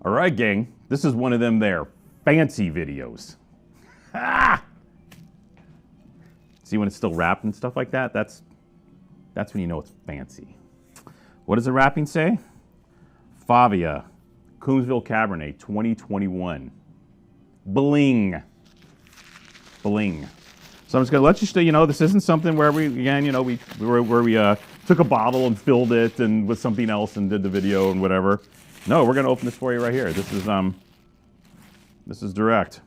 All right, gang, this is one of them there fancy videos. Ah! See when it's still wrapped and stuff like that? That's when you know it's fancy. What does the wrapping say? Favia, Coombsville Cabernet 2021. Bling. Bling. So I'm just gonna let you know this isn't something where we took a bottle and filled it and with something else and did the video and whatever. No, we're gonna open this for you right here. This is direct.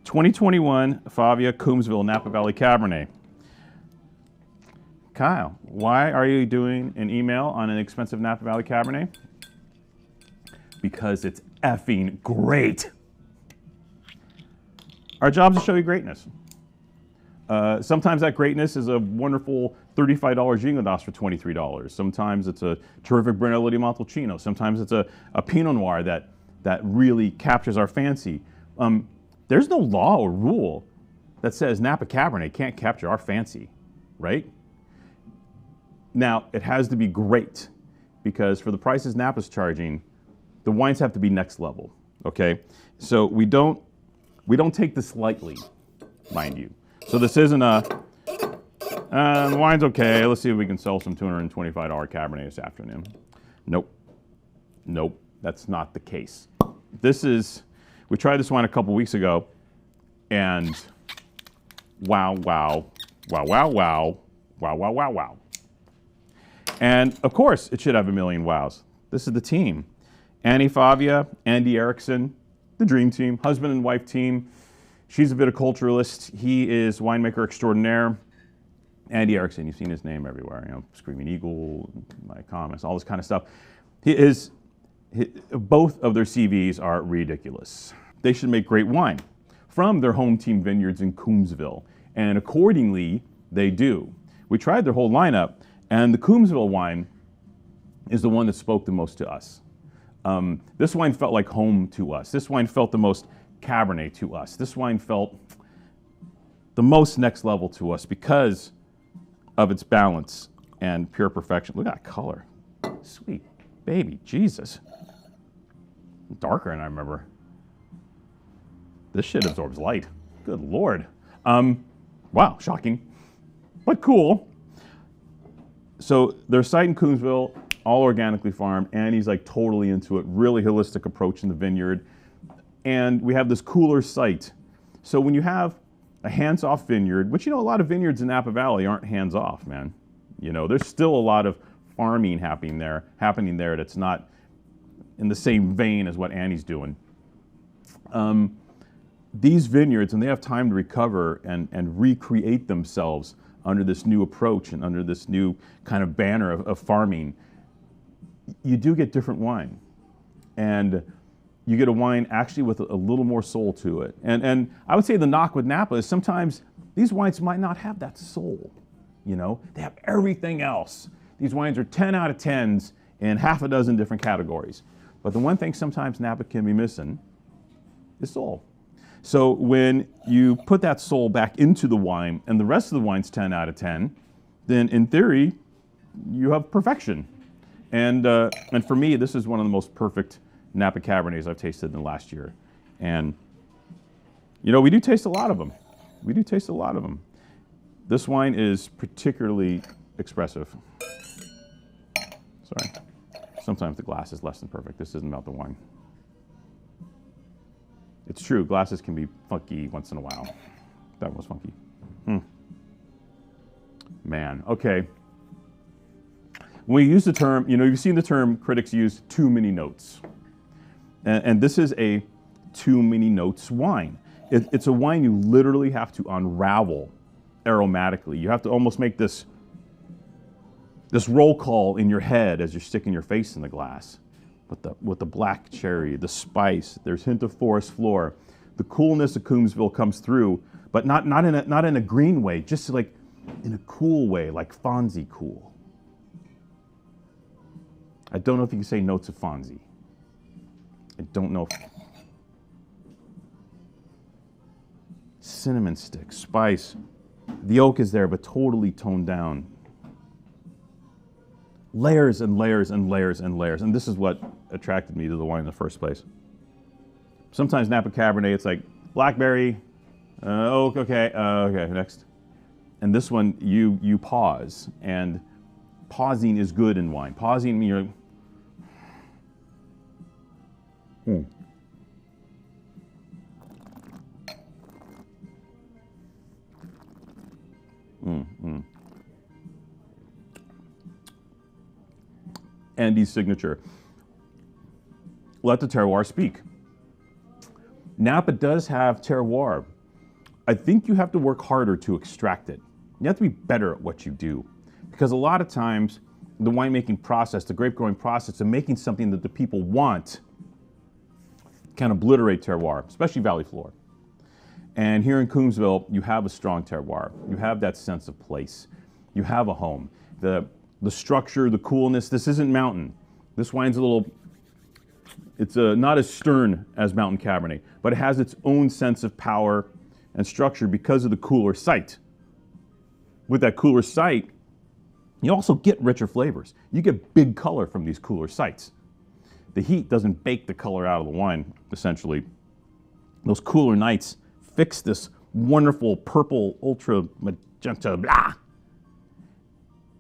2021 Favia Coombsville Napa Valley Cabernet. Kyle, why are you doing an email on an expensive Napa Valley Cabernet? Because it's effing great. Our job is to show you greatness. Sometimes that greatness is a wonderful $35 Gingodas for $23. Sometimes it's a terrific Brunello di Montalcino. Sometimes it's a Pinot Noir that really captures our fancy. There's no law or rule that says Napa Cabernet can't capture our fancy, right? Now, it has to be great because for the prices Napa's charging, the wines have to be next level, okay? So we don't take this lightly, mind you. So this isn't the wine's okay. Let's see if we can sell some $225 Cabernet this afternoon. Nope. Nope, that's not the case. We tried this wine a couple weeks ago, and wow, wow, wow, wow, wow, wow, wow, wow, wow. And of course, it should have a million wows. This is the team. Annie Favia, Andy Erickson, the dream team, husband and wife team. She's a viticulturalist. He is winemaker extraordinaire. Andy Erickson, you've seen his name everywhere. You know, Screaming Eagle, my comments, all this kind of stuff. Both of their CVs are ridiculous. They should make great wine from their home team vineyards in Coombsville. And accordingly, they do. We tried their whole lineup, and the Coombsville wine is the one that spoke the most to us. This wine felt like home to us. This wine felt the most Cabernet to us. This wine felt the most next level to us because of its balance and pure perfection. Look at that color. Sweet baby, Jesus. Darker than I remember. This shit absorbs light. Good Lord. Wow, shocking, but cool. So their site in Coombsville, all organically farmed, and he's like totally into it, really holistic approach in the vineyard. And we have this cooler site. So when you have a hands-off vineyard, which, you know, a lot of vineyards in Napa Valley aren't hands-off, man. You know, there's still a lot of farming happening there that's not in the same vein as what Annie's doing. These vineyards, when they have time to recover and recreate themselves under this new approach and under this new kind of banner of farming, you do get different wine. And you get a wine actually with a little more soul to it. And I would say the knock with Napa is sometimes these wines might not have that soul. You know, they have everything else. These wines are 10 out of 10s in half a dozen different categories. But the one thing sometimes Napa can be missing is soul. So when you put that soul back into the wine and the rest of the wine's 10 out of 10, then in theory, you have perfection. And for me, this is one of the most perfect Napa Cabernets I've tasted in the last year. And, you know, we do taste a lot of them. We do taste a lot of them. This wine is particularly expressive. Sorry. Sometimes the glass is less than perfect. This isn't about the wine. It's true, glasses can be funky once in a while. That was funky. Man, okay. When we use the term, you know, you've seen the term critics use too many notes. And this is a too many notes wine. It's a wine you literally have to unravel aromatically. You have to almost make this roll call in your head as you're sticking your face in the glass. With the black cherry, the spice, there's hint of forest floor. The coolness of Coombsville comes through, but not in a green way, just like in a cool way, like Fonzie cool. I don't know if you can say notes of Fonzie. I don't know. Cinnamon stick, spice. The oak is there, but totally toned down. layers and layers and layers and layers. And this is what attracted me to the wine in the first place. Sometimes Napa Cabernet, it's like blackberry, okay, next. And this one, you pause, and pausing is good in wine. Pausing means you're, Andy's signature. Let the terroir speak. Napa does have terroir. I think you have to work harder to extract it. You have to be better at what you do. Because a lot of times, the winemaking process, the grape growing process of making something that the people want can obliterate terroir, especially Valley Floor. And here in Coombsville, you have a strong terroir. You have that sense of place. You have a home. The structure, the coolness, this isn't mountain. This wine's a little, it's not as stern as Mountain Cabernet, but it has its own sense of power and structure because of the cooler site. With that cooler site, you also get richer flavors. You get big color from these cooler sites. The heat doesn't bake the color out of the wine, essentially. Those cooler nights fix this wonderful purple, ultra magenta, blah,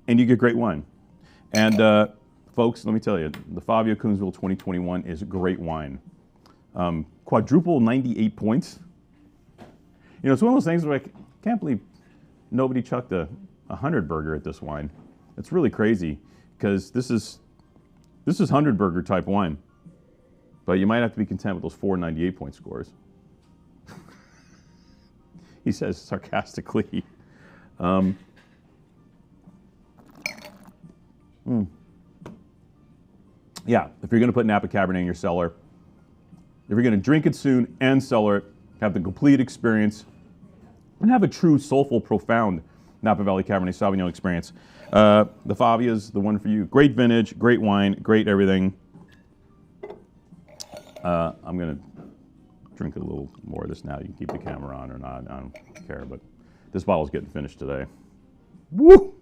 and you get great wine. And folks, let me tell you, the Favia Coombsville 2021 is great wine. Quadruple 98 points. You know, it's one of those things where I can't believe nobody chucked a 100 burger at this wine. It's really crazy because this is 100 burger type wine, but you might have to be content with those 4 98 point scores. He says sarcastically. Yeah, if you're going to put Napa Cabernet in your cellar, if you're going to drink it soon and cellar it, have the complete experience, and have a true, soulful, profound Napa Valley Cabernet Sauvignon experience, the Favia is the one for you. Great vintage, great wine, great everything. I'm going to drink a little more of this now. You can keep the camera on or not, I don't care, but this bottle's getting finished today. Woo!